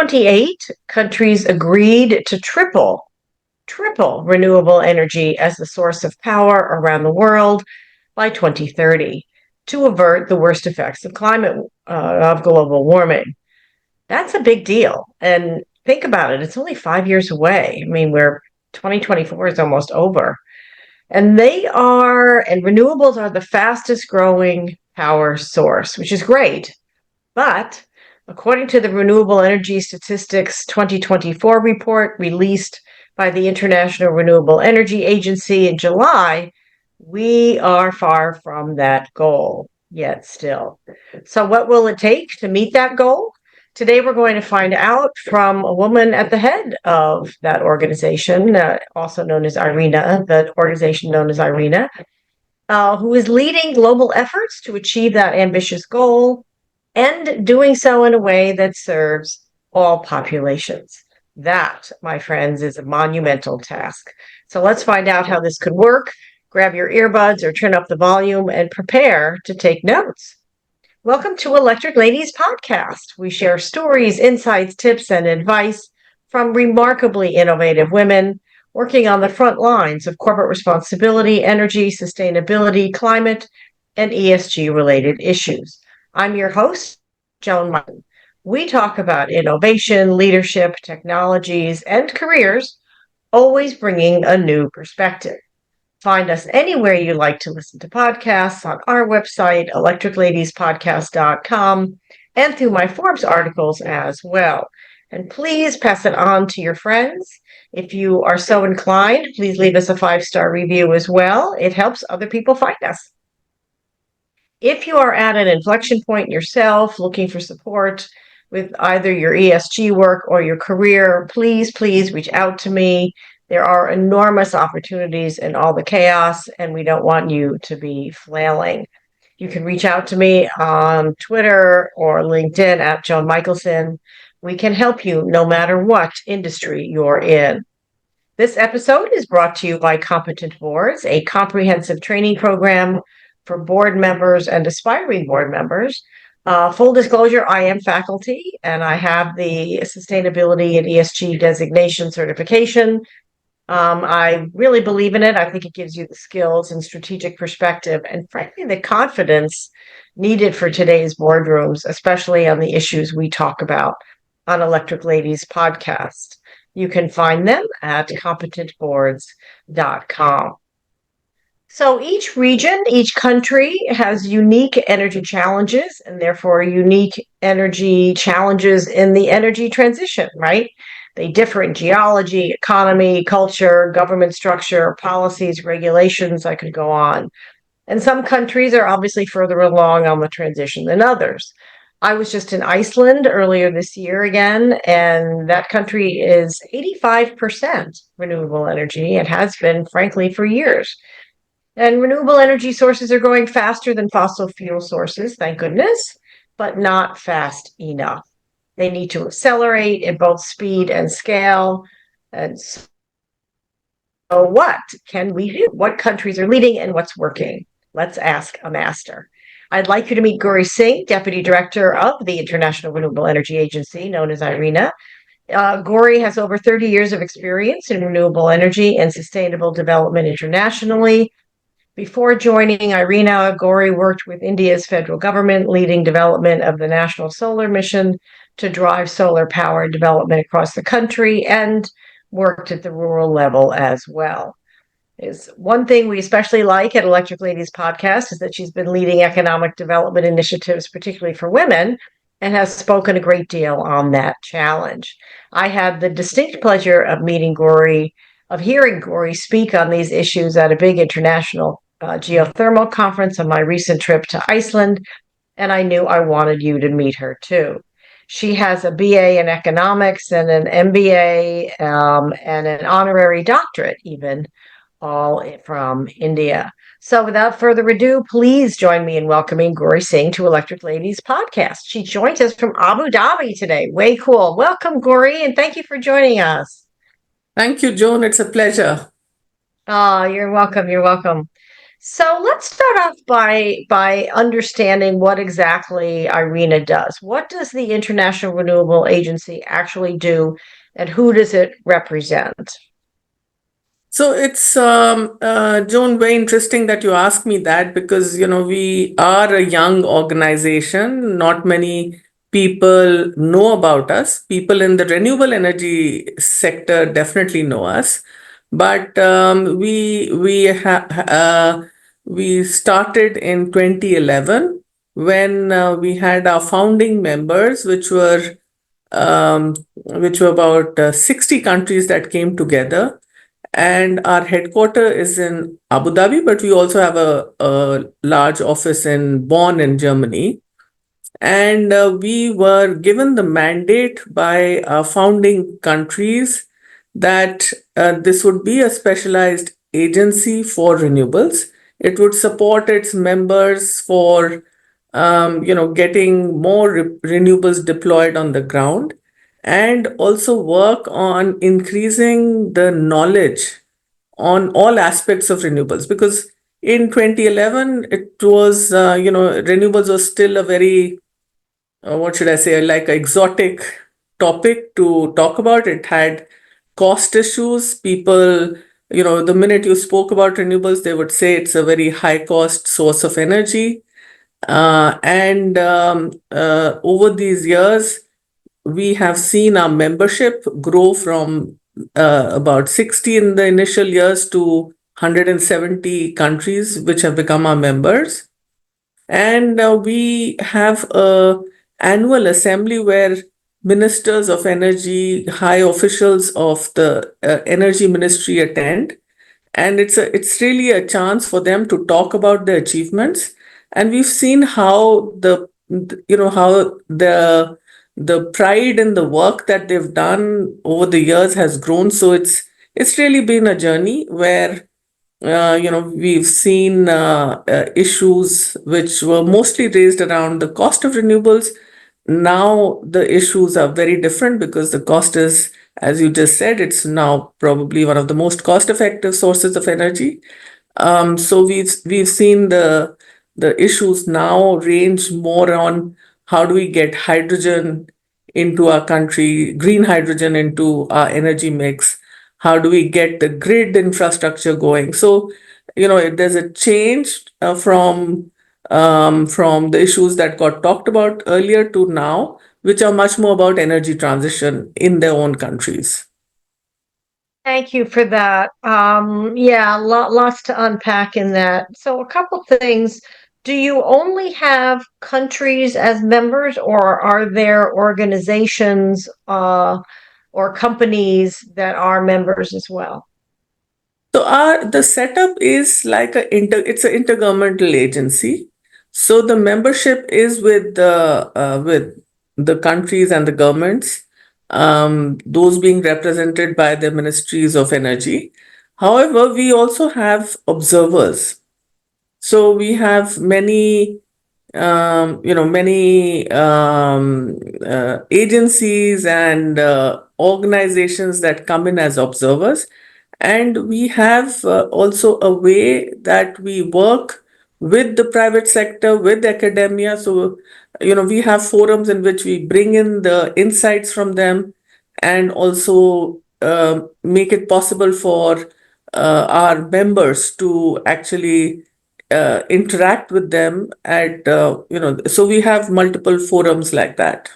COP28, countries agreed to triple renewable energy as the source of power around the world by 2030 to avert the worst effects of global warming. That's a big deal. And think about it, it's only 5 years away. I mean, 2024 is almost over. And renewables are the fastest growing power source, which is great. But according to the Renewable Energy Statistics 2024 report released by the International Renewable Energy Agency in July, we are far from that goal yet still. So what will it take to meet that goal? Today, we're going to find out from a woman at the head of that organization, also known as IRENA, the organization known as IRENA, who is leading global efforts to achieve that ambitious goal and doing so in a way that serves all populations. That, my friends, is a monumental task. So let's find out how this could work. Grab your earbuds or turn up the volume and prepare to take notes. Welcome to Electric Ladies Podcast. We share stories, insights, tips, and advice from remarkably innovative women working on the front lines of corporate responsibility, energy, sustainability, climate, and ESG-related issues. I'm your host, Joan Martin. We talk about innovation, leadership, technologies, and careers, always bringing a new perspective. Find us anywhere you like to listen to podcasts on our website, electricladiespodcast.com, and through my Forbes articles as well. And please pass it on to your friends. If you are so inclined, please leave us a 5-star review as well. It helps other people find us. If you are at an inflection point yourself, looking for support with either your ESG work or your career, please reach out to me. There are enormous opportunities in all the chaos, and we don't want you to be flailing. You can reach out to me on Twitter or LinkedIn at Joan Michelson. We can help you no matter what industry you're in. This episode is brought to you by Competent Boards, a comprehensive training program for board members and aspiring board members. Full disclosure, I am faculty, and I have the Sustainability and ESG designation certification. I really believe in it. I think it gives you the skills and strategic perspective and, frankly, the confidence needed for today's boardrooms, especially on the issues we talk about on Electric Ladies Podcast. You can find them at competentboards.com. So each region, each country has unique energy challenges and therefore unique energy challenges in the energy transition, right? They differ in geology, economy, culture, government structure, policies, regulations. I could go on. And some countries are obviously further along on the transition than others. I was just in Iceland earlier this year again, and that country is 85% renewable energy and has been, frankly, for years. And renewable energy sources are growing faster than fossil fuel sources, thank goodness, but not fast enough. They need to accelerate in both speed and scale. And so what can we do? What countries are leading and what's working? Let's ask a master. I'd like you to meet Gauri Singh, Deputy Director of the International Renewable Energy Agency, known as IRENA. Gauri has over 30 years of experience in renewable energy and sustainable development internationally. Before joining IRENA, Gauri worked with India's federal government, leading development of the National Solar Mission to drive solar power development across the country, and worked at the rural level as well. Is one thing we especially like at Electric Ladies Podcast is that she's been leading economic development initiatives, particularly for women, and has spoken a great deal on that challenge. I had the distinct pleasure of hearing Gauri speak on these issues at a big international geothermal conference on my recent trip to Iceland, and I knew I wanted you to meet her too. She has a BA in economics and an MBA and an honorary doctorate even, all from India. So without further ado, please join me in welcoming Gauri Singh to Electric Ladies Podcast. She joins us from Abu Dhabi today. Way cool. Welcome, Gauri, and thank you for joining us. Thank you, Joan. It's a pleasure. Oh, you're welcome. You're welcome. So let's start off by understanding what exactly IRENA does. What does the International Renewable Agency actually do, and who does it represent? So it's Joan, very interesting that you ask me that because we are a young organization. Not many people know about us. People in the renewable energy sector definitely know us, but we started in 2011 when we had our founding members, which were about 60 countries that came together, and our headquarter is in Abu Dhabi, but we also have a large office in Bonn in Germany. And we were given the mandate by our founding countries that this would be a specialized agency for renewables. It would support its members for getting more renewables deployed on the ground, and also work on increasing the knowledge on all aspects of renewables, because in 2011 it was renewables was still a very what should I say, like exotic topic to talk about. It had cost issues. People, the minute you spoke about renewables, they would say it's a very high cost source of energy. And over these years, we have seen our membership grow from about 60 in the initial years to 170 countries which have become our members. And we have a annual assembly where ministers of energy, high officials of the energy ministry attend, and it's really a chance for them to talk about their achievements. And we've seen how the pride in the work that they've done over the years has grown. So it's really been a journey where we've seen issues which were mostly raised around the cost of renewables. Now the issues are very different because the cost is, as you just said, it's now probably one of the most cost-effective sources of energy. So we've seen the issues now range more on how do we get hydrogen into our country, green hydrogen into our energy mix. How do we get the grid infrastructure going? So, there's a change from the issues that got talked about earlier to now, which are much more about energy transition in their own countries. Thank you for that. Yeah, lots to unpack in that. So, a couple things. Do you only have countries as members, or are there organizations or companies that are members as well? So the setup is like it's an intergovernmental agency. So the membership is with the countries and the governments, those being represented by the ministries of energy. However, we also have observers. So we have many agencies and organizations that come in as observers. And we have also a way that we work with the private sector, with academia. So, we have forums in which we bring in the insights from them, and also make it possible for our members to actually interact with them so we have multiple forums like that.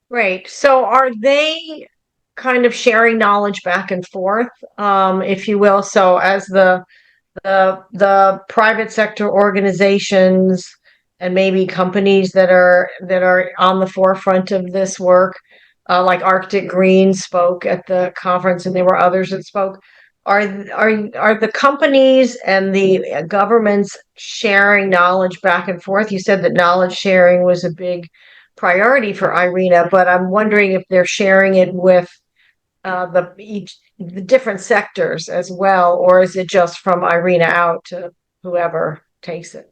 Right. So, are they kind of sharing knowledge back and forth, if you will? So, as the private sector organizations and maybe companies that are on the forefront of this work, like Arctic Green spoke at the conference, and there were others that spoke. Are the companies and the governments sharing knowledge back and forth? You said that knowledge sharing was a big priority for IRENA, but I'm wondering if they're sharing it with the different sectors as well, or is it just from IRENA out to whoever takes it?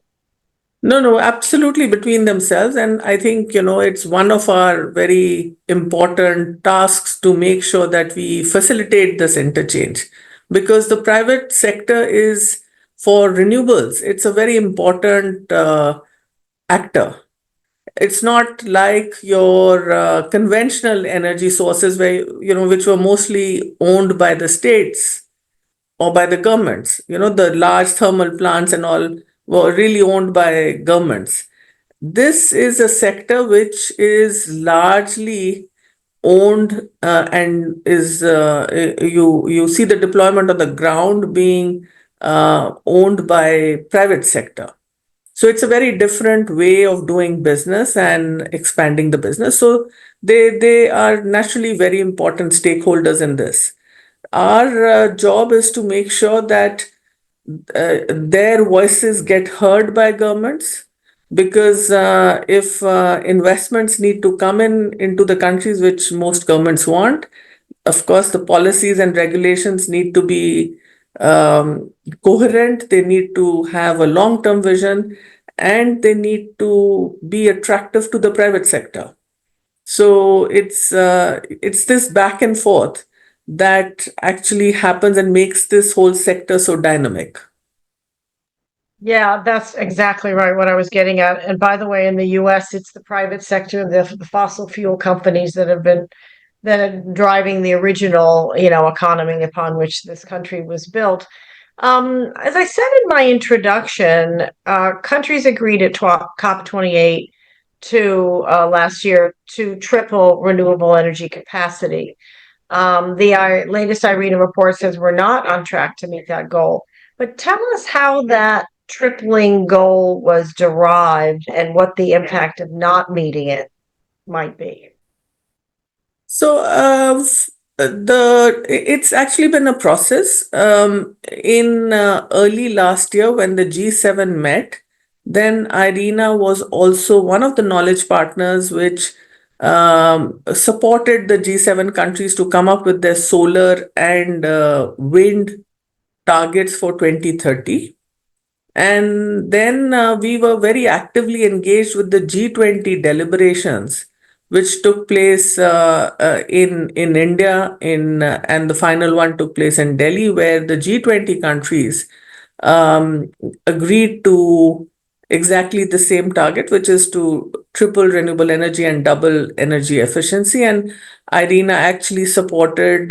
No, no, absolutely between themselves. And I think, it's one of our very important tasks to make sure that we facilitate this interchange, because the private sector is for renewables, it's a very important actor. It's not like your conventional energy sources where, which were mostly owned by the states or by the governments. The large thermal plants and all were really owned by governments. This is a sector which is largely owned and is you see the deployment on the ground being owned by private sector. So it's a very different way of doing business and expanding the business. So they are naturally very important stakeholders in this. Our job is to make sure that their voices get heard by governments, because if investments need to come into the countries which most governments want, of course the policies and regulations need to be coherent. They need to have a long term vision, and they need to be attractive to the private sector. So it's this back and forth that actually happens and makes this whole sector so dynamic. Yeah, that's exactly right what I was getting at. And by the way, in the US, it's the private sector, the fossil fuel companies that are driving the original, economy upon which this country was built. As I said in my introduction, countries agreed at COP28 to last year to triple renewable energy capacity. The latest IRENA report says we're not on track to meet that goal. But tell us how that tripling goal was derived and what the impact of not meeting it might be. So it's actually been a process. In early last year, when the G7 met, then IRENA was also one of the knowledge partners which supported the G7 countries to come up with their solar and wind targets for 2030. And then we were very actively engaged with the G20 deliberations, which took place in India, and the final one took place in Delhi, where the G20 countries agreed to exactly the same target, which is to triple renewable energy and double energy efficiency. And IRENA actually supported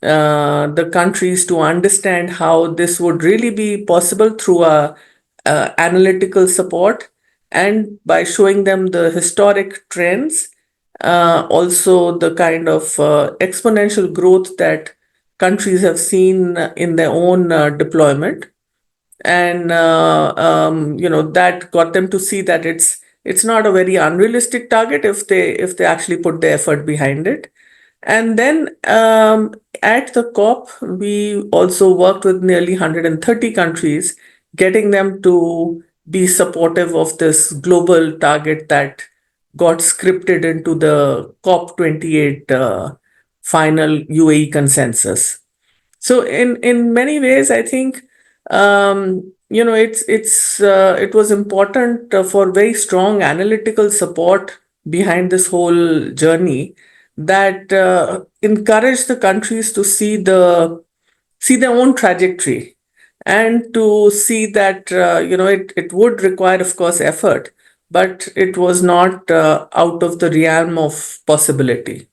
the countries to understand how this would really be possible through analytical support, and by showing them the historic trends, also the kind of exponential growth that countries have seen in their own deployment. And that got them to see that it's not a very unrealistic target if they actually put the effort behind it. And then at the COP, we also worked with nearly 130 countries, getting them to be supportive of this global target that got scripted into the COP28 final UAE consensus. So in many ways, I think it was important for very strong analytical support behind this whole journey that encouraged the countries to see their own trajectory, and to see that it would require, of course, effort, but it was not out of the realm of possibility.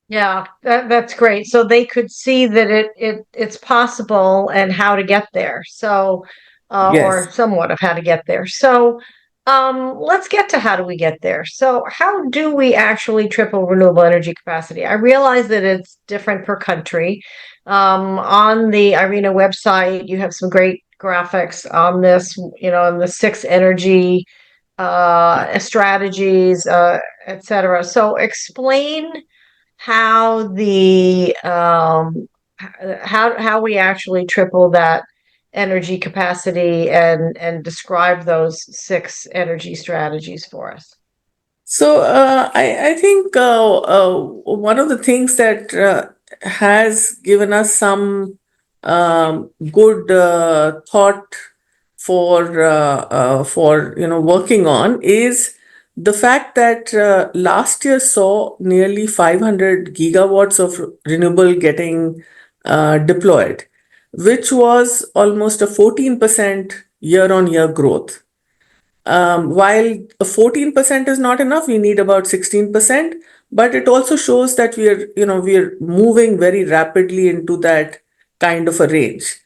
Yeah, that's great. So they could see that it's possible and how to get there. So, or Yes. somewhat of how to get there. So, let's get to how do we get there. So, how do we actually triple renewable energy capacity? I realize that it's different per country. On the IRENA website, you have some great graphics on this, on the six energy strategies, etc. So, explain how the how we actually triple that energy capacity and describe those six energy strategies for us. So I think one of the things that has given us some good thought for working on is the fact that last year saw nearly 500 gigawatts of renewable getting deployed. which was almost a 14% year on year growth. While a 14% is not enough, we need about 16%, but it also shows that we're moving very rapidly into that kind of a range.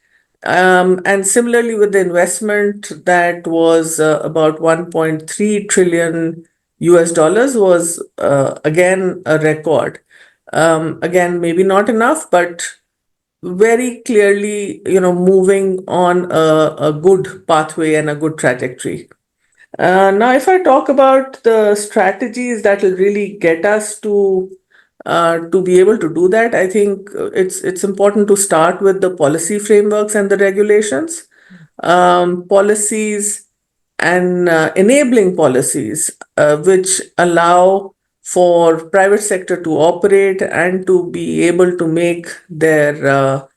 And similarly with the investment that was about 1.3 trillion US dollars was again a record. Again, maybe not enough, but very clearly, moving on a good pathway and a good trajectory. Now, if I talk about the strategies that will really get us to be able to do that, I think it's important to start with the policy frameworks and the regulations. Policies and enabling policies which allow for private sector to operate and to be able to make their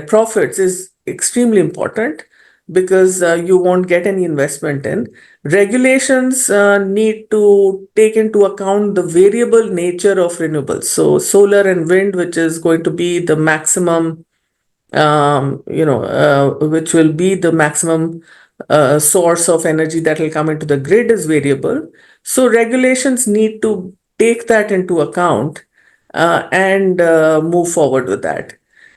profits is extremely important, because you won't get any investment in. Regulations need to take into account the variable nature of renewables. So solar and wind, which is going to be the maximum, which will be the maximum source of energy that will come into the grid, is variable. So regulations need to take that into account and move forward with that.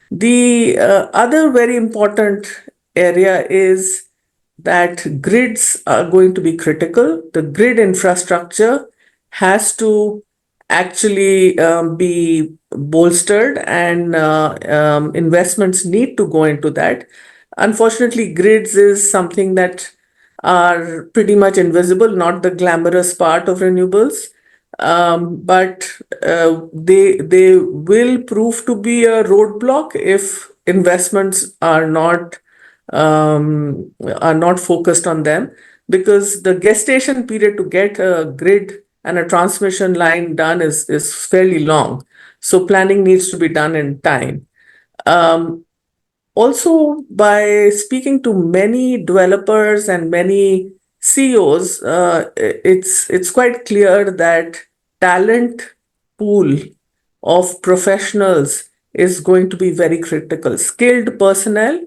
The other very important area is that grids are going to be critical. The grid infrastructure has to actually be bolstered, and investments need to go into that. Unfortunately, grids is something that are pretty much invisible, not the glamorous part of renewables. But they will prove to be a roadblock if investments are not focused on them, because the gestation period to get a grid and a transmission line done is fairly long. So planning needs to be done in time. Um, Also, by speaking to many developers and many CEOs, it's quite clear that talent pool of professionals is going to be very critical. Skilled personnel,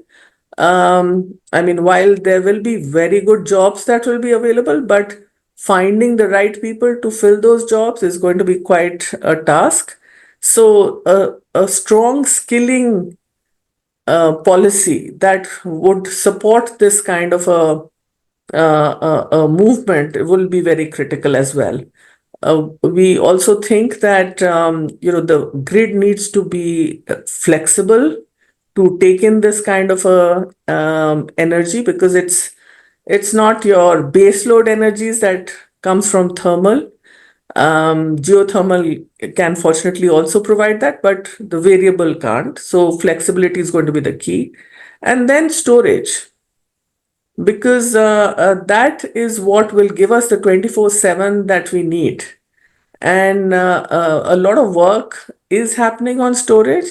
I mean, while there will be very good jobs that will be available, but finding the right people to fill those jobs is going to be quite a task. So, a strong skilling policy that would support this kind of a movement will be very critical as well. We also think that the grid needs to be flexible to take in this kind of a energy, because it's not your baseload energies that comes from thermal. Geothermal can fortunately also provide that, but the variable can't. So flexibility is going to be the key. And then storage, because that is what will give us the 24/7 that we need. And a lot of work is happening on storage,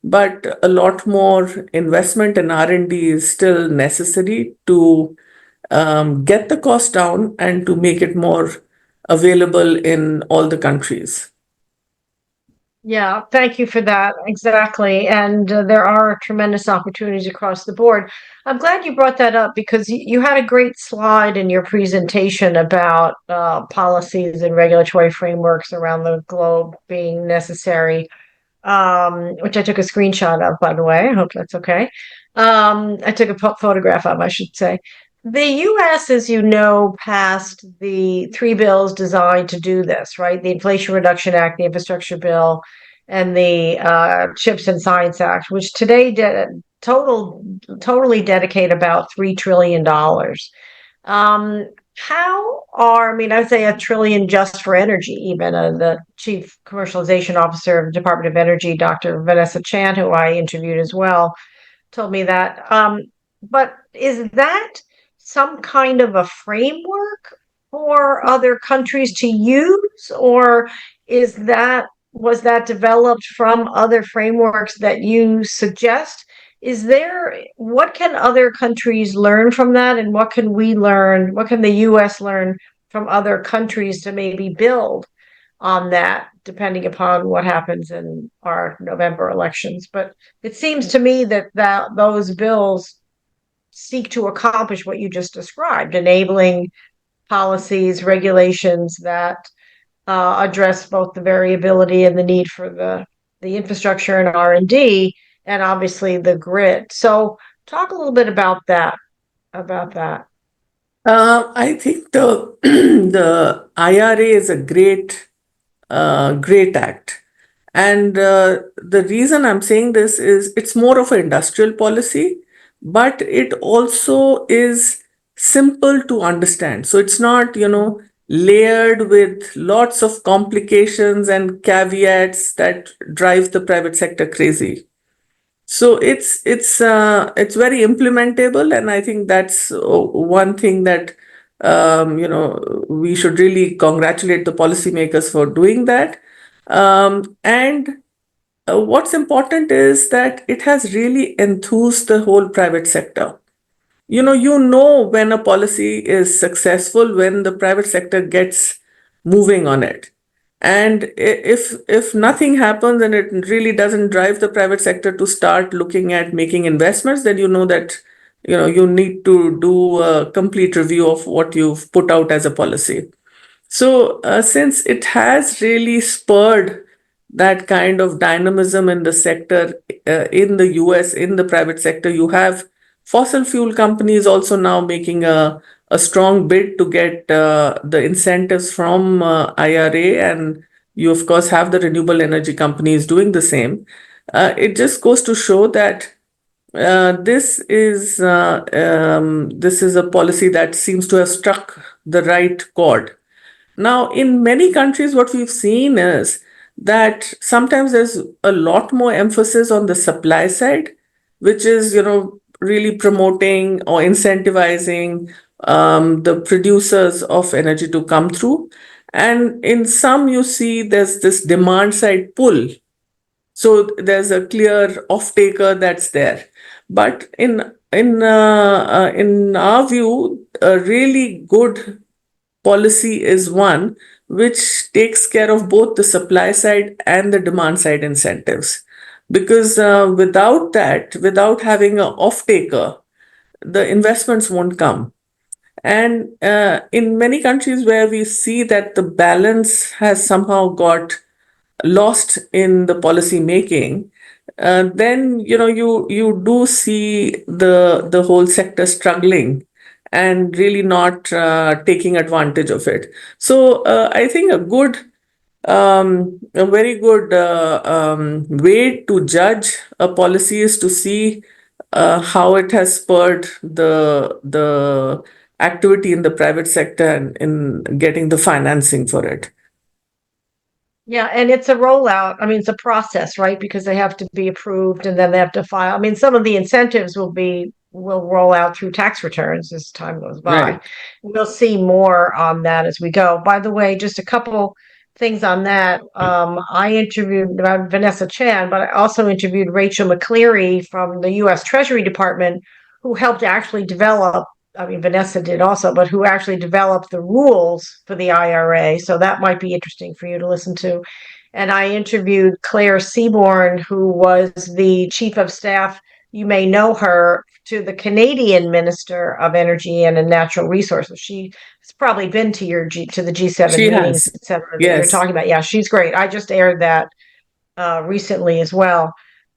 but a lot more investment and R&D is still necessary to get the cost down and to make it more available in all the countries. Yeah, thank you for that. Exactly. And there are tremendous opportunities across the board. I'm glad you brought that up because you had a great slide in your presentation about policies and regulatory frameworks around the globe being necessary, which I took a screenshot of, by the way. I hope that's okay. I took a photograph of, I should say. The US, as you know, passed the three bills designed to do this, right? The Inflation Reduction Act, the Infrastructure Bill, and the Chips and Science Act, which today totally dedicate about $3 trillion. I mean, I'd say a trillion just for energy, even the chief commercialization officer of the Department of Energy, Dr. Vanessa Chan, who I interviewed as well, told me that. But is that some kind of a framework for other countries to use, or was that developed from other frameworks that you suggest? What can other countries learn from that, and what can we learn? What can the US learn from other countries to maybe build on that, depending upon what happens in our November elections. But it seems to me that those bills seek to accomplish what you just described, enabling policies, regulations that address both the variability and the need for the infrastructure and R&D, and obviously the grid. So talk a little bit about that. About that. I think the the IRA is a great act. And the reason I'm saying this is it's more of an industrial policy, but it also is simple to understand. So it's not, layered with lots of complications and caveats that drive the private sector crazy. So it's very implementable, and I think that's one thing that we should really congratulate the policymakers for doing that. And what's important is that it has really enthused the whole private sector. You know when a policy is successful when the private sector gets moving on it. And if nothing happens and it really doesn't drive the private sector to start looking at making investments, then you know that you need to do a complete review of what you've put out as a policy. So, since it has really spurred that kind of dynamism in the sector, in the US, in the private sector, you have fossil fuel companies also now making a strong bid to get the incentives from IRA. And you, of course, have the renewable energy companies doing the same. It just goes to show that this is a policy that seems to have struck the right chord. Now, in many countries, what we've seen is that sometimes there's a lot more emphasis on the supply side, which is, really promoting or incentivizing the producers of energy to come through. And in some, you see there's this demand side pull. So there's a clear off-taker that's there. But in our view, a really good policy is one which takes care of both the supply side and the demand side incentives. Because without that, without having an off taker, the investments won't come. And in many countries where we see that the balance has somehow got lost in the policy making, then you do see the whole sector struggling and really not taking advantage of it. So I think a very good way to judge a policy is to see how it has spurred the activity in the private sector and in getting the financing for it. Yeah, and it's a rollout. I mean, it's a process, right? Because they have to be approved and then they have to file. I mean, some of the incentives will roll out through tax returns as time goes by. Right. We'll see more on that as we go. By the way, just a couple things on that. I interviewed Vanessa Chan, but I also interviewed Rachel McCleary from the U.S. Treasury Department, who helped actually develop. I mean, Vanessa did also, but who actually developed the rules for the IRA. So that might be interesting for you to listen to. And I interviewed Claire Seaborn, who was the chief of staff. You may know her, to the Canadian Minister of Energy and Natural Resources. She's probably been to to the G7 She meetings, has. et cetera, that you're Yes. talking about. Yeah, she's great. I just aired that recently as well.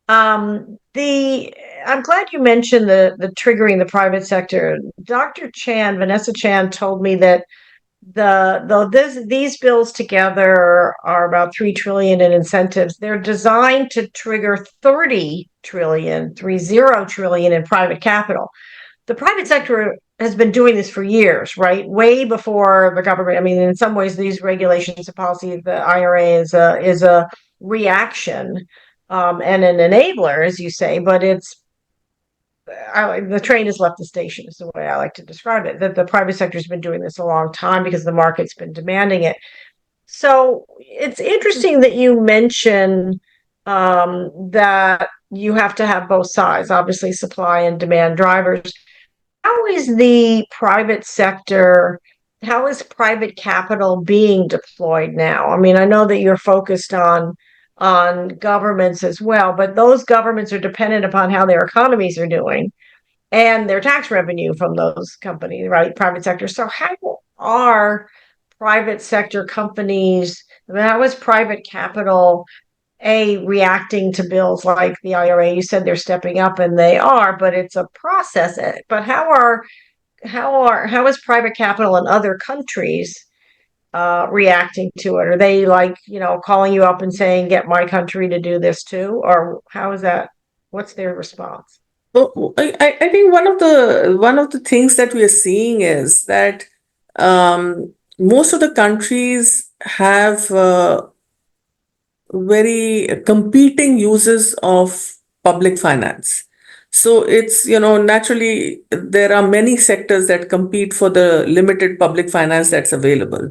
The I'm glad you mentioned the triggering the private sector. Dr. Chan, Vanessa Chan, told me that these bills together are about 3 trillion in incentives. They're designed to trigger 30 trillion in private capital. The private sector has been doing this for years, right? Way before the government. I mean, in some ways, these regulations and policy, the IRA is a reaction and an enabler, as you say, but the train has left the station is the way I like to describe it. That the private sector has been doing this a long time because the market's been demanding it. So it's interesting that you mention that you have to have both sides, obviously supply and demand drivers. How is the private sector how is private capital being deployed now? I mean, I know that you're focused on governments as well, but those governments are dependent upon how their economies are doing and their tax revenue from those companies, right? Private sector. So how are private sector companies, I mean, how is private capital reacting to bills like the IRA? You said they're stepping up and they are, but it's a process. But how is private capital in other countries reacting to it? Are they like, calling you up and saying, get my country to do this too? Or how is that? What's their response? So I think one of the things that we are seeing is that most of the countries have very competing uses of public finance. So it's, naturally there are many sectors that compete for the limited public finance that's available.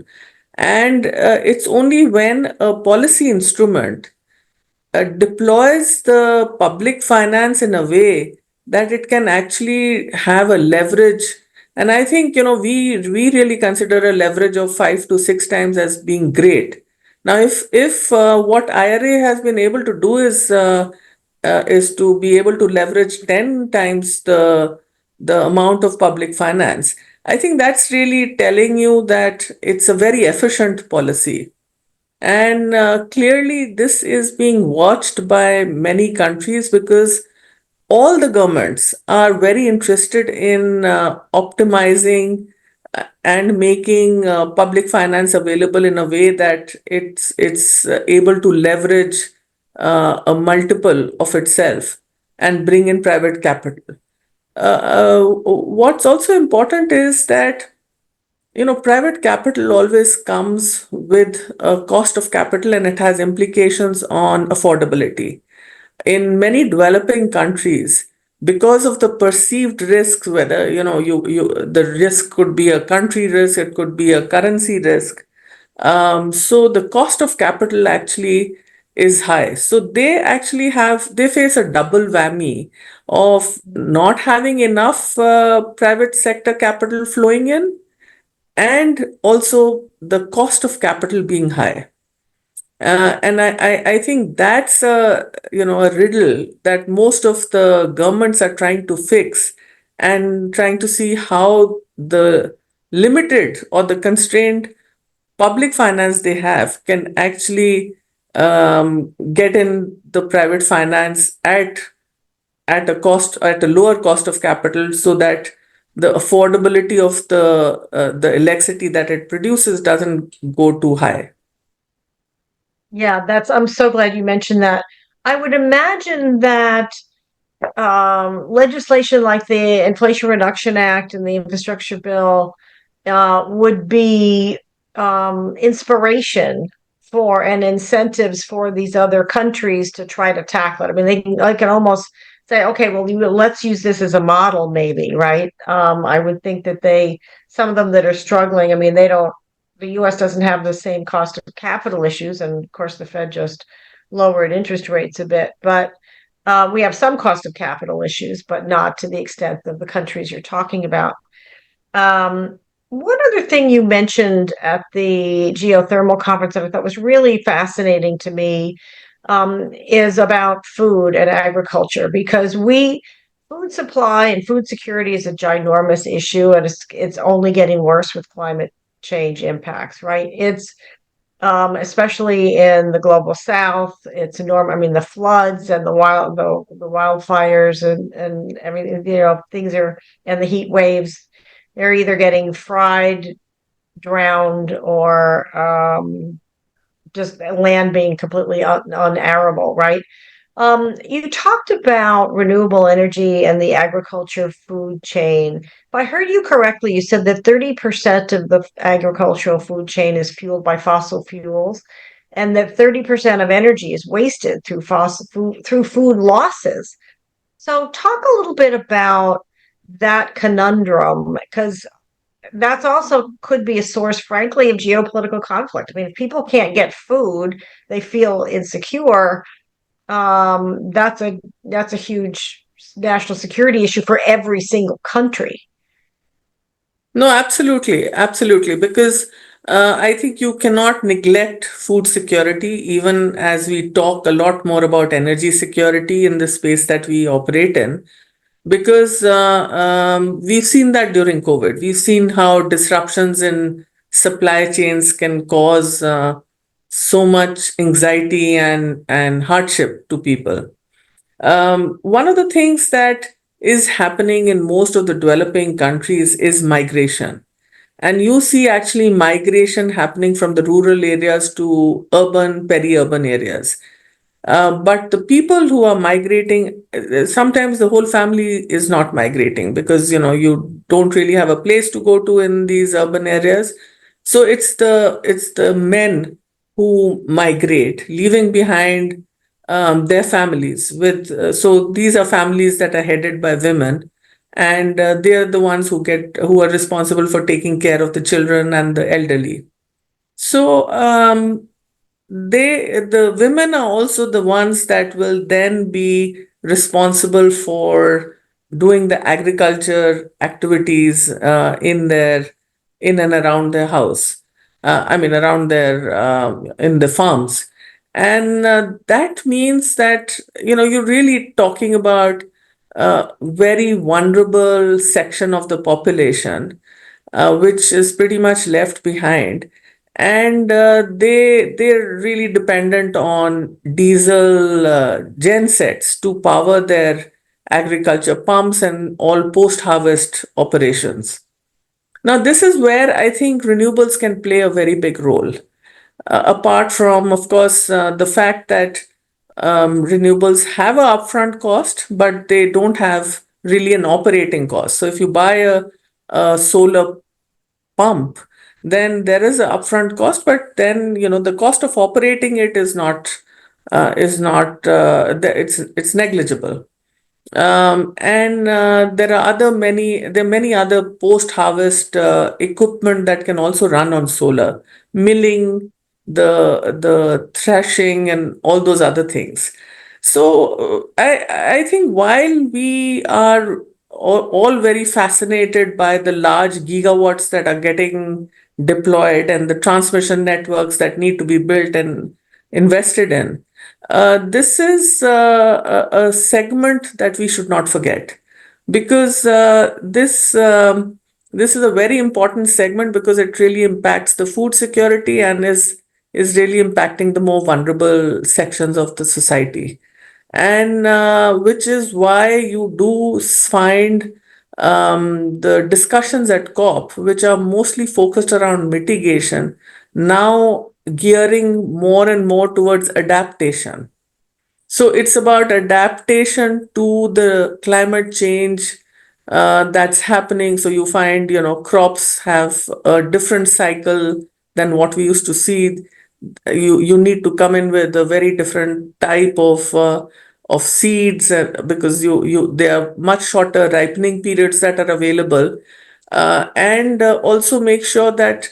And it's only when a policy instrument deploys the public finance in a way that it can actually have a leverage. And I think, we really consider a leverage of 5 to 6 times as being great. Now, if what IRA has been able to do is to be able to leverage 10 times the amount of public finance, I think that's really telling you that it's a very efficient policy. And clearly, this is being watched by many countries because all the governments are very interested in optimizing and making public finance available in a way that it's able to leverage a multiple of itself and bring in private capital. What's also important is that private capital always comes with a cost of capital and it has implications on affordability. In many developing countries, because of the perceived risks, whether, the risk could be a country risk, it could be a currency risk. So the cost of capital actually is high. So they face a double whammy of not having enough private sector capital flowing in and also the cost of capital being high. And I think that's a riddle that most of the governments are trying to fix and trying to see how the limited or the constrained public finance they have can actually get in the private finance at a lower cost of capital so that the affordability of the electricity that it produces doesn't go too high. Yeah, I'm so glad you mentioned that. I would imagine that legislation like the Inflation Reduction Act and the infrastructure bill would be inspiration for and incentives for these other countries to try to tackle it. I mean, they can almost say, okay, well, let's use this as a model, maybe, right? I would think that some of them that are struggling, I mean, the US doesn't have the same cost of capital issues. And of course, the Fed just lowered interest rates a bit. But we have some cost of capital issues, but not to the extent of the countries you're talking about. Um, one other thing you mentioned at the geothermal conference that I thought was really fascinating to me is about food and agriculture, because food supply and food security is a ginormous issue, and it's only getting worse with climate change impacts, right? It's especially in the global south, it's enormous. I mean, the floods and the wildfires and everything, things are, and the heat waves, they're either getting fried, drowned, or just land being completely unarable, right? You talked about renewable energy and the agriculture food chain. If I heard you correctly, you said that 30% of the agricultural food chain is fueled by fossil fuels, and that 30% of energy is wasted through food losses. So talk a little bit about that conundrum, because that's also could be a source, frankly, of geopolitical conflict. I mean, if people can't get food, they feel insecure. That's a huge national security issue for every single country. No, absolutely, absolutely. Because I think you cannot neglect food security, even as we talk a lot more about energy security in the space that we operate in. Because we've seen that during COVID. We've seen how disruptions in supply chains can cause so much anxiety and hardship to people. One of the things that is happening in most of the developing countries is migration. And you see actually migration happening from the rural areas to urban, peri-urban areas. But the people who are migrating, sometimes the whole family is not migrating because you don't really have a place to go to in these urban areas. So it's the men who migrate, leaving behind their families. So these are families that are headed by women, and they are the ones who are responsible for taking care of the children and the elderly. So the women are also the ones that will then be responsible for doing the agriculture activities in and around their house. I mean, around their in the farms, and that means that you're really talking about a very vulnerable section of the population, which is pretty much left behind, and they're really dependent on diesel gen sets to power their agriculture pumps and all post harvest operations. Now this is where I think renewables can play a very big role, apart from, of course, the fact that renewables have a upfront cost, but they don't have really an operating cost. So if you buy a solar pump, then there is an upfront cost, but then the cost of operating it is not, it's negligible. And there are many other post harvest equipment that can also run on solar, milling, the threshing, and all those other things. So I think while we are all very fascinated by the large gigawatts that are getting deployed and the transmission networks that need to be built and invested in, this is a segment that we should not forget, because this is a very important segment because it really impacts the food security and is really impacting the more vulnerable sections of the society, and which is why you do find the discussions at COP, which are mostly focused around mitigation, now gearing more and more towards adaptation. So it's about adaptation to the climate change that's happening. So you find, crops have a different cycle than what we used to see. You need to come in with a very different type of seeds, because you there are much shorter ripening periods that are available, and also make sure that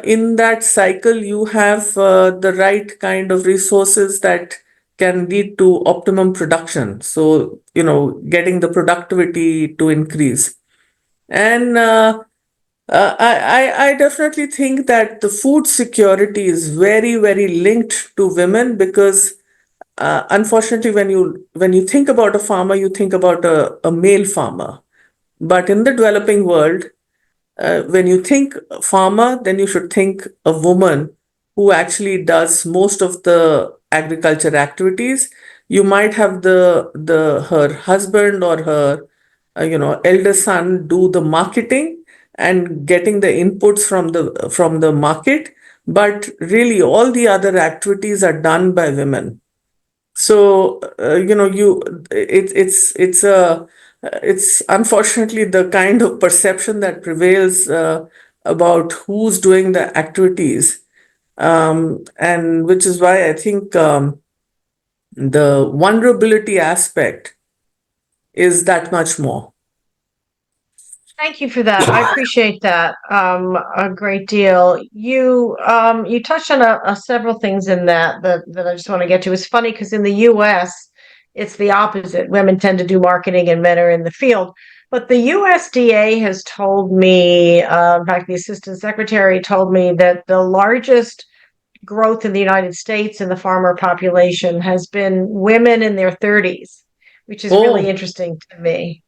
in that cycle you have the right kind of resources that can lead to optimum production. So getting the productivity to increase. And I definitely think that the food security is very, very linked to women, because unfortunately, when you think about a farmer, you think about a male farmer. But in the developing world, when you think farmer, then you should think a woman who actually does most of the agriculture activities. You might have the her husband or her elder son do the marketing and getting the inputs from the market, but really all the other activities are done by women. So it's unfortunately the kind of perception that prevails about who's doing the activities, and which is why I think the vulnerability aspect is that much more. Thank you for that. I appreciate that a great deal. You touched on several things in that I just want to get to. It's funny because in the U.S., it's the opposite. Women tend to do marketing and men are in the field. But the USDA has told me, in fact, the assistant secretary told me that the largest growth in the United States in the farmer population has been women in their 30s, which is really Oh, interesting to me.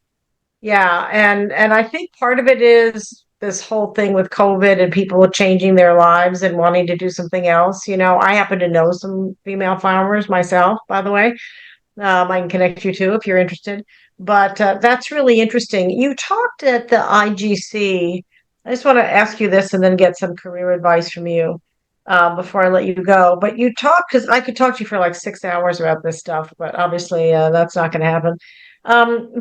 Yeah, and I think part of it is this whole thing with COVID and people changing their lives and wanting to do something else. I happen to know some female farmers myself, by the way. I can connect you to if you're interested. But that's really interesting. You talked at the IGC. I just want to ask you this and then get some career advice from you before I let you go. But you talked, because I could talk to you for like 6 hours about this stuff, but obviously that's not going to happen.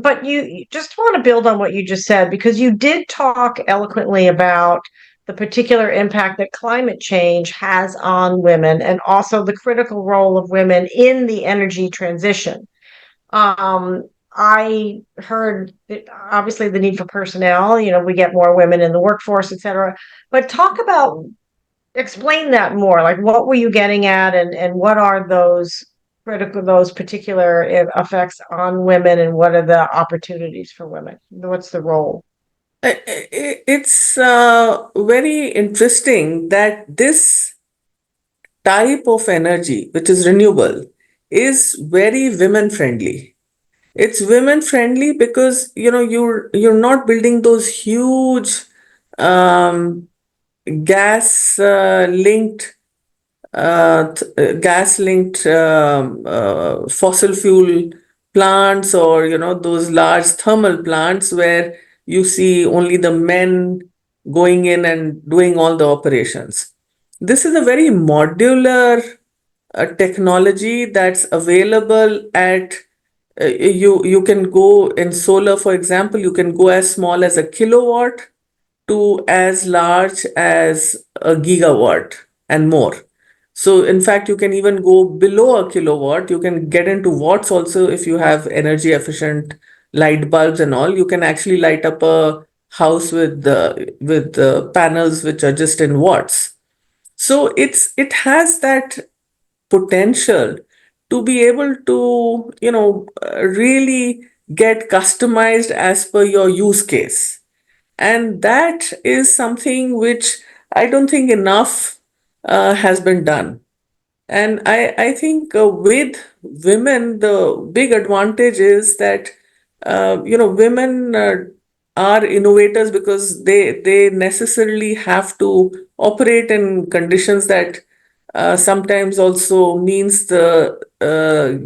But you just want to build on what you just said because you did talk eloquently about the particular impact that climate change has on women and also the critical role of women in the energy transition. I heard obviously the need for personnel, we get more women in the workforce, et cetera. But explain that more. Like what were you getting at and what are those particular effects on women and what are the opportunities for women? What's the role? it's very interesting that this type of energy, which is renewable, is very women friendly. It's women friendly because you're not building those huge um, gas linked gas linked fossil fuel plants, or those large thermal plants where you see only the men going in and doing all the operations. This is a very modular technology that's available at you can go in solar, for example. You can go as small as a kilowatt to as large as a gigawatt and more. So, in fact, you can even go below a kilowatt. You can get into watts also if you have energy efficient light bulbs and all. You can actually light up a house with panels which are just in watts. So it has that potential to be able to really get customized as per your use case, and that is something which I don't think enough has been done. And I think with women, the big advantage is that women are innovators because they necessarily have to operate in conditions that sometimes also means the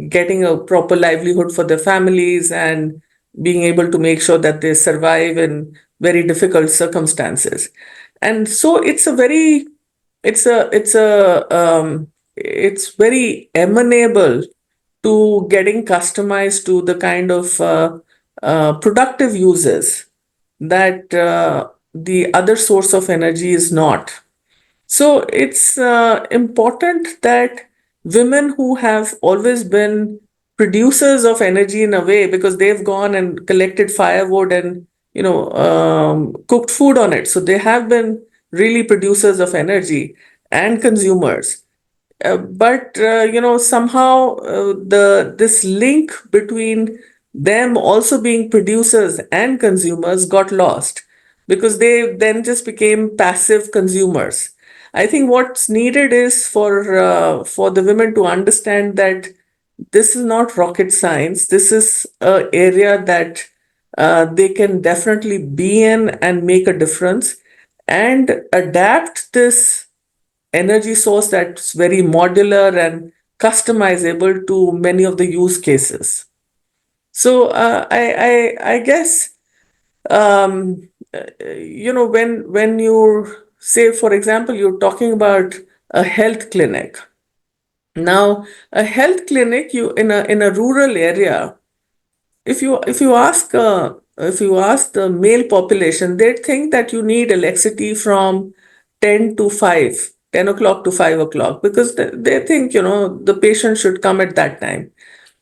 getting a proper livelihood for their families and being able to make sure that they survive in very difficult circumstances. And so it's very amenable to getting customized to the kind of productive uses that the other source of energy is not. So it's important that women who have always been producers of energy in a way, because they've gone and collected firewood and cooked food on it, so they have been really producers of energy and consumers. But somehow the this link between them also being producers and consumers got lost because they then just became passive consumers. I think what's needed is for the women to understand that this is not rocket science. This is an area that they can definitely be in and make a difference and adapt this energy source that's very modular and customizable to many of the use cases. So I guess when you say, for example, you're talking about a health clinic. Now, a health clinic, you in a rural area, if you ask the male population, they think that you need electricity from 10 to 5, 10 o'clock to 5 o'clock, because they think the patient should come at that time.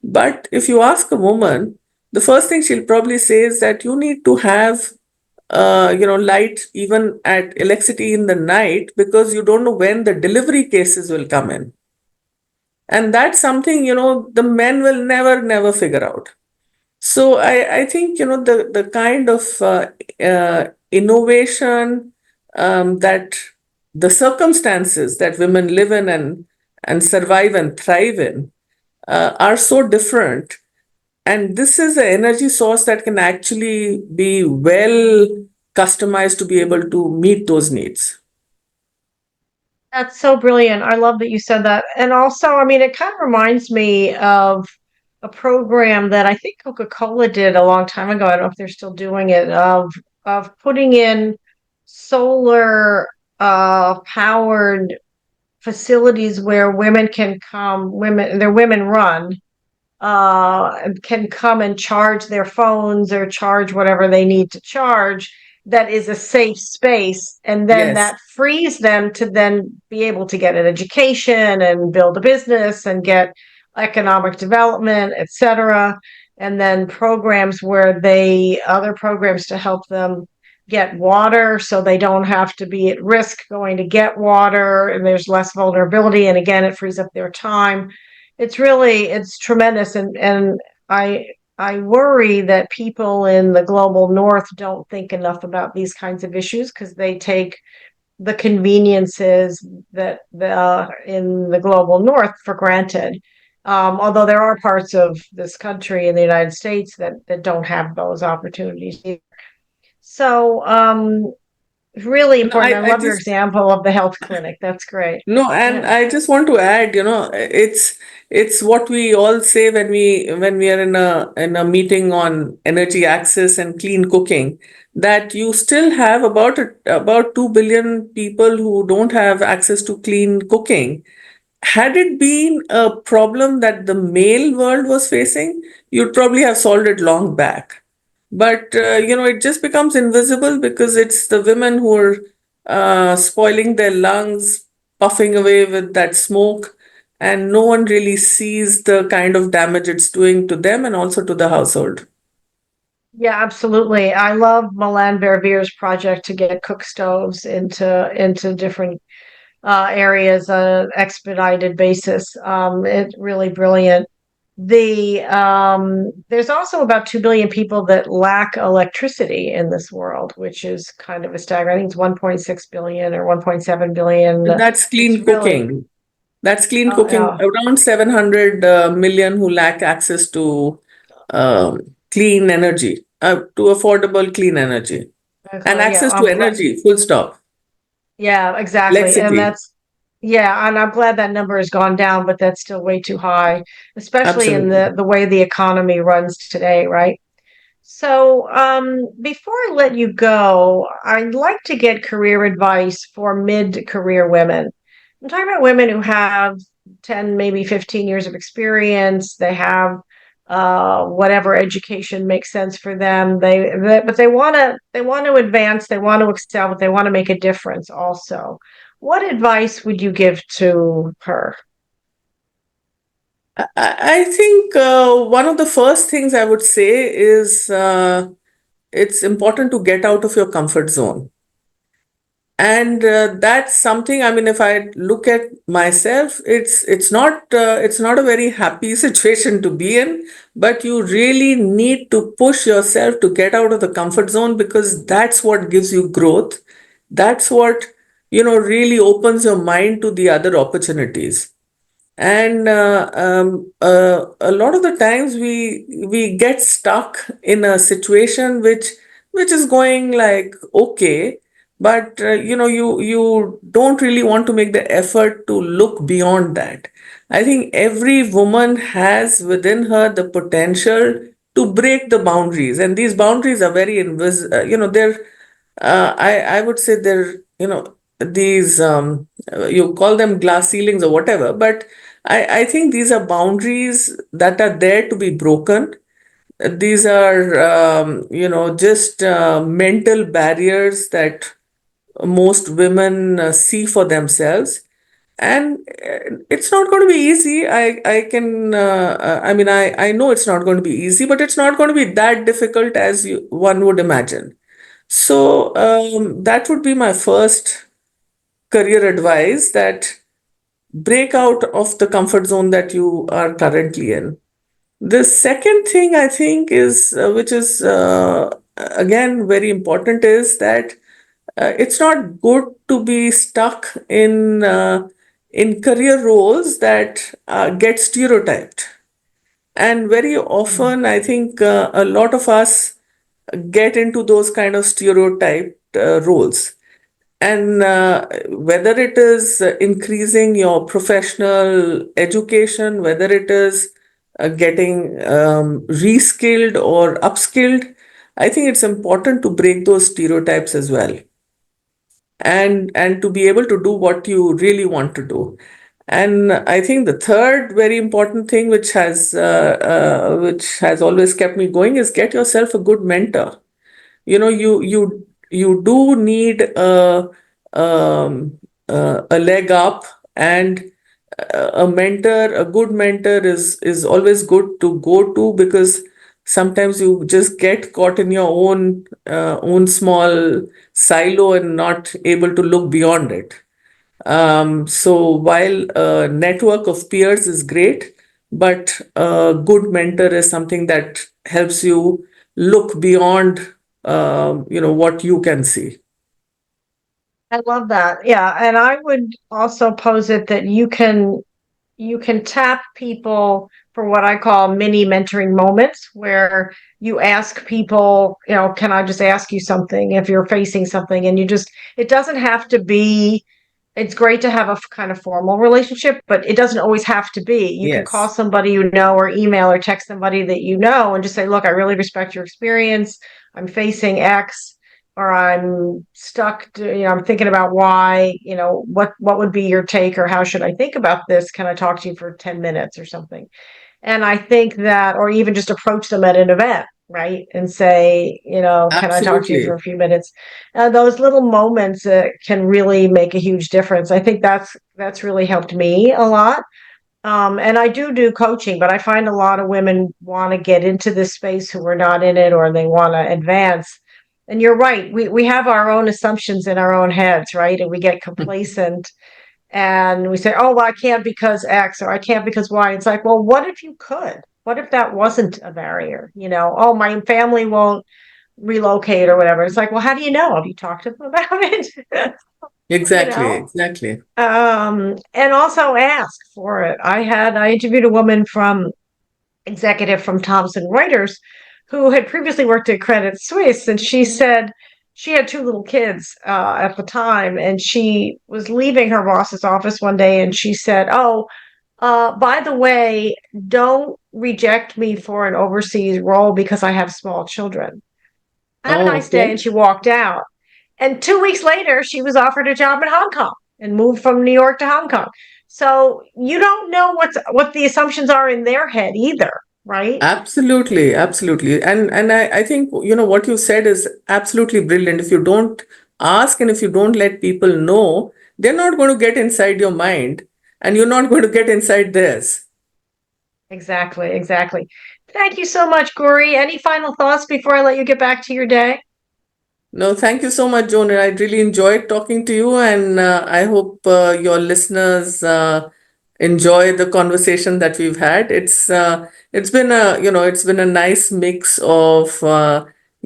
But if you ask a woman, the first thing she'll probably say is that you need to have light, even at electricity in the night, because you don't know when the delivery cases will come in. And that's something, the men will never figure out. So I think, the kind of innovation, that the circumstances that women live in and survive and thrive in are so different. And this is an energy source that can actually be well customized to be able to meet those needs. That's so brilliant. I love that you said that. And also, I mean, it kind of reminds me of a program that I think Coca-Cola did a long time ago. I don't know if they're still doing it, of putting in solar powered facilities where women can come, they're women run, can come and charge their phones or charge whatever they need to charge, that is a safe space, and then Yes. that frees them to then be able to get an education and build a business and get economic development, etc. And then programs where they other programs to help them get water so they don't have to be at risk going to get water, and there's less vulnerability, and again it frees up their time. It's tremendous, and I I worry that people in the global north don't think enough about these kinds of issues because they take the conveniences that in the global north for granted. Although there are parts of this country in the United States that don't have those opportunities either. So, really And important. I I love your just example of the health clinic. That's great. No, and Yeah. I just want to add, it's what we all say when we are in a meeting on energy access and clean cooking, that you still have about 2 billion people who don't have access to clean cooking. Had it been a problem that the male world was facing, you'd probably have solved it long back. But it just becomes invisible because it's the women who are spoiling their lungs, puffing away with that smoke, and no one really sees the kind of damage it's doing to them and also to the household. Yeah, absolutely. I love Milan Verveer's project to get cook stoves into different areas on an expedited basis. It's really brilliant. There's also about 2 billion people that lack electricity in this world, which is kind of a staggering. I think it's 1.6 billion or 1.7 billion. And that's It's clean really, cooking. That's clean cooking. yeah, Around 700 million who lack access to clean energy, to affordable clean energy, and yeah. access to energy, full stop. Yeah, exactly. And Electricity. that's, yeah, and I'm glad that number has gone down, but that's still way too high, especially in Absolutely. the way the economy runs today, right? So, before I let you go, I'd like to get career advice for mid-career women. I'm talking about women who have 10, maybe 15 years of experience. They have whatever education makes sense for them. But they want to advance, they want to excel, but they want to make a difference also. What advice would you give to her? I think one of the first things I would say is it's important to get out of your comfort zone. And that's something, I mean, if I look at myself, it's not a very happy situation to be in, but you really need to push yourself to get out of the comfort zone, because that's what gives you growth. That's what really opens your mind to the other opportunities. And a lot of the times we get stuck in a situation which is going like okay, but you don't really want to make the effort to look beyond that. I think every woman has within her the potential to break the boundaries, and these boundaries are very they're I would say they're these you call them glass ceilings or whatever, but I think these are boundaries that are there to be broken. These are just mental barriers that most women see for themselves, and it's not going to be easy. I can I mean I know it's not going to be easy, but it's not going to be that difficult as one would imagine. So that would be my first career advice, that break out of the comfort zone that you are currently in. The second thing I think is, which is again very important, is that it's not good to be stuck in career roles that get stereotyped. And very often, I think a lot of us get into those kind of stereotyped roles. And whether it is increasing your professional education, whether it is getting reskilled or upskilled, I think it's important to break those stereotypes as well, and to be able to do what you really want to do. And I think the third very important thing, which has always kept me going, is get yourself a good mentor. You do need a leg up, and a good mentor is always good to go to, because sometimes you just get caught in your own small silo and not able to look beyond it. So while a network of peers is great, but a good mentor is something that helps you look beyond, what you can see. I love that. Yeah, and I would also pose it that you can tap people for what I call mini mentoring moments where you ask people, can I just ask you something if you're facing something, and it doesn't have to be, it's great to have a kind of formal relationship, but it doesn't always have to be. You can call Yes, somebody or email or text somebody that and just say, look, I really respect your experience. I'm facing X, or I'm stuck, I'm thinking about Y, what would be your take, or how should I think about this? Can I talk to you for 10 minutes or something? And I think that, or even just approach them at an event, right? And say, can I talk to you for absolutely. a few minutes? Those little moments can really make a huge difference. I think that's really helped me a lot. And I do coaching, but I find a lot of women want to get into this space who are not in it, or they want to advance. And you're right. We have our own assumptions in our own heads, right? And we get complacent and we say, oh, well, I can't because X, or I can't because Y. It's like, well, what if you could? What if that wasn't a barrier? Oh, my family won't relocate or whatever. It's like, well, how do you know? Have you talked to them about it? you Exactly, know? exactly. And also ask for it. I interviewed a woman executive from Thomson Reuters who had previously worked at Credit Suisse, and she said she had two little kids at the time, and she was leaving her boss's office one day, and she said, "Oh, by the way, don't reject me for an overseas role because I have small children. Have a Oh, nice day." And okay. she walked out. And 2 weeks later, she was offered a job in Hong Kong and moved from New York to Hong Kong. So you don't know what the assumptions are in their head either, right? Absolutely, absolutely. And I think, what you said is absolutely brilliant. If you don't ask and if you don't let people know, they're not going to get inside your mind, and you're not going to get inside theirs. Exactly, exactly. Thank you so much, Gauri. Any final thoughts before I let you get back to your day? No, thank you so much, Joan. I really enjoyed talking to you, and I hope your listeners enjoy the conversation that we've had. It's been a nice mix of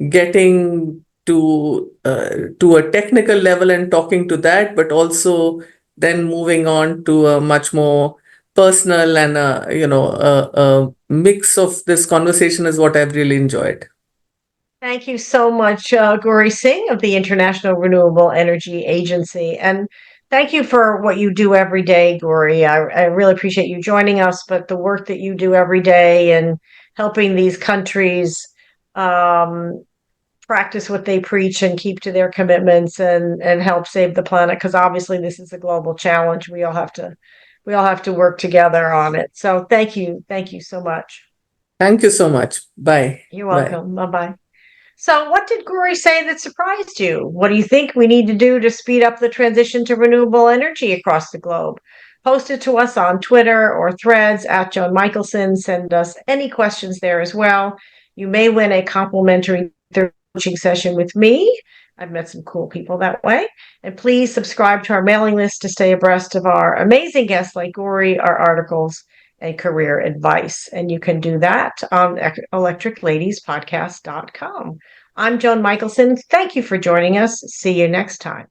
getting to a technical level and talking to that, but also then moving on to a much more personal, and a mix of this conversation is what I've really enjoyed. Thank you so much, Gauri Singh of the International Renewable Energy Agency. And thank you for what you do every day, Gauri. I really appreciate you joining us, but the work that you do every day and helping these countries um, practice what they preach and keep to their commitments and help save the planet, because obviously this is a global challenge. We all have to work together on it. So thank you so much. Thank you so much. Bye. You're Bye. welcome. Bye bye. So, what did Glory say that surprised you? What do you think we need to do to speed up the transition to renewable energy across the globe? Post it to us on Twitter or threads at Joan Michelson. Send us any questions there as well. You may win a complimentary coaching session with me. I've met some cool people that way. And please subscribe to our mailing list to stay abreast of our amazing guests like Gauri, our articles, and career advice. And you can do that on electricladiespodcast.com. I'm Joan Michelson. Thank you for joining us. See you next time.